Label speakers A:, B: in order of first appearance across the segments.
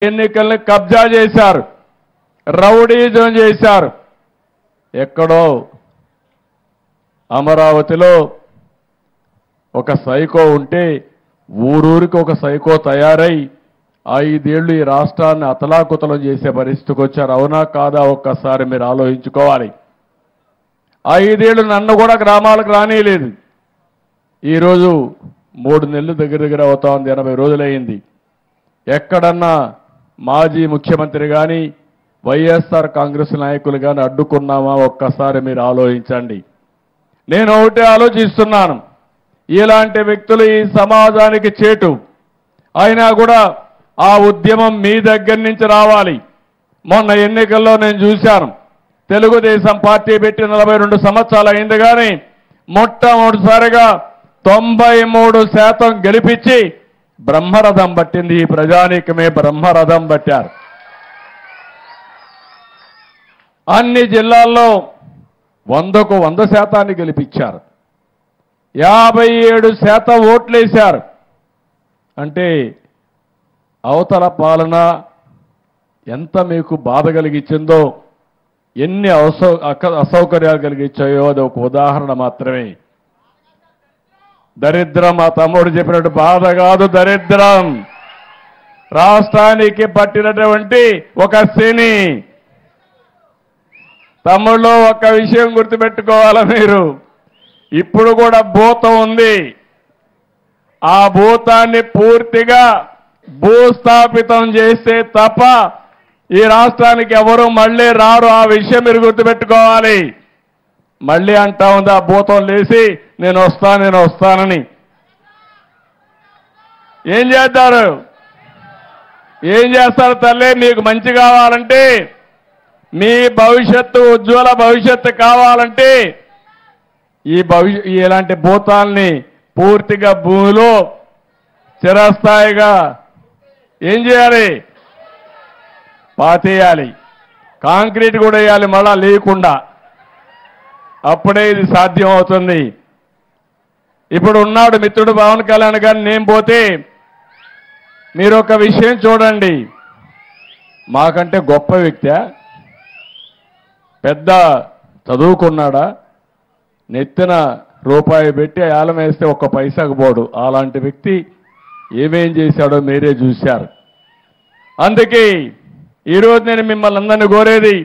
A: ఎన్నికల్ని కబ్జా చేశారు, రౌడీజం చేశారు. ఎక్కడో అమరావతిలో ఒక సైకో ఉంటే ఊరూరికి ఒక సైకో తయారై 5 ఏళ్లు ఈ రాష్ట్రాన్ని అతలాకుతలం చేసే పరిస్థితికి వచ్చారు. అవునా కాదా ఒక్కసారి మీరు ఆలోచించుకోవాలి. 5 ఏళ్లు నన్ను కూడా గ్రామాలకు రానియలేదు. ఈరోజు 3 నెలలు దగ్గర అవుతా ఉంది, 80 రోజులైంది. ఎక్కడన్నా మాజీ ముఖ్యమంత్రి కానీ వైఎస్ఆర్ కాంగ్రెస్ నాయకులు కానీ అడ్డుకున్నామా ఒక్కసారి మీరు ఆలోచించండి. నేను ఒకటే ఆలోచిస్తున్నాను, ఇలాంటి వ్యక్తులు ఈ సమాజానికి చేటు. అయినా కూడా ఆ ఉద్యమం మీ దగ్గర నుంచి రావాలి. మొన్న ఎన్నికల్లో నేను చూశాను, తెలుగుదేశం పార్టీ పెట్టి 42 సంవత్సరాలు అయింది కానీ మొట్టమొదటిసారిగా 93% గెలిపించి బ్రహ్మరథం పట్టింది. ఈ ప్రజానీకమే బ్రహ్మరథం పట్టారు. అన్ని జిల్లాల్లో 100కు 100% గెలిపించారు. 57% ఓట్లేశారు. అంటే అవతల పాలన ఎంత మీకు బాధ కలిగించిందో, ఎన్ని అసౌకర్యాలు కలిగించాయో అది ఒక ఉదాహరణ మాత్రమే. దరిద్రం మా తమ్ముడు చెప్పినట్టు బాధ కాదు, దరిద్రం రాష్ట్రానికి పట్టినటువంటి ఒక శని. తమ్ముళ్ళు ఒక విషయం గుర్తుపెట్టుకోవాలి మీరు, ఇప్పుడు కూడా భూతం ఉంది. ఆ భూతాన్ని పూర్తిగా భూస్థాపితం చేస్తే తప్ప ఈ రాష్ట్రానికి ఎవరు మళ్ళీ రారు. ఆ విషయం మీరు గుర్తుపెట్టుకోవాలి. మళ్ళీ అంటా ఉంది ఆ భూతం లేచి నేను వస్తానని. ఏం చేస్తారు? ఏం చేస్తారు తల్లి? మీకు మంచి కావాలంటే, మీ భవిష్యత్తు ఉజ్వల భవిష్యత్తు కావాలంటే ఇలాంటి భూతాల్ని పూర్తిగా భూమిలో చిరస్థాయిగా ఏం చేయాలి? పాతేయాలి. కాంక్రీట్ కూడా వేయాలి మళ్ళా లేకుండా. అప్పుడే ఇది సాధ్యం అవుతుంది. ఇప్పుడు ఉన్నాడు మిత్రుడు పవన్ కళ్యాణ్ గారిని నేను పోతే మీరు ఒక విషయం చూడండి, మాకంటే గొప్ప వ్యక్తి, పెద్ద చదువుకున్నాడా, నెత్తిన రూపాయి పెట్టి ఏలం వేస్తే 1 పైసాకు పోడు. అలాంటి వ్యక్తి ఏమేం చేశాడో మీరే చూశారు. అందుకే ఈరోజు నేను మిమ్మల్ని అందరినీ కోరేది,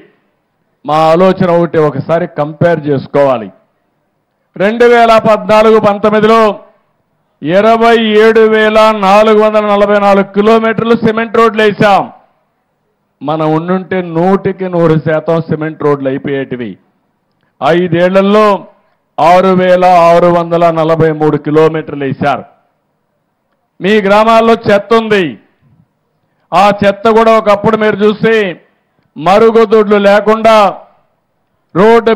A: మా ఆలోచన ఒకసారి కంపేర్ చేసుకోవాలి. 2014-19లో 27,444 కిలోమీటర్లు సిమెంట్ రోడ్లు వేసాం. మనం ఉండుంటే 100% సిమెంట్ రోడ్లు అయిపోయేటివి. 5 ఏళ్లలో 6,643 కిలోమీటర్లు వేశారు. మీ గ్రామాల్లో చెత్త ఉంది. ఆ చెత్త కూడా ఒకప్పుడు మీరు చూస్తే మరుగుదొడ్లు లేకుండా రోడ్డు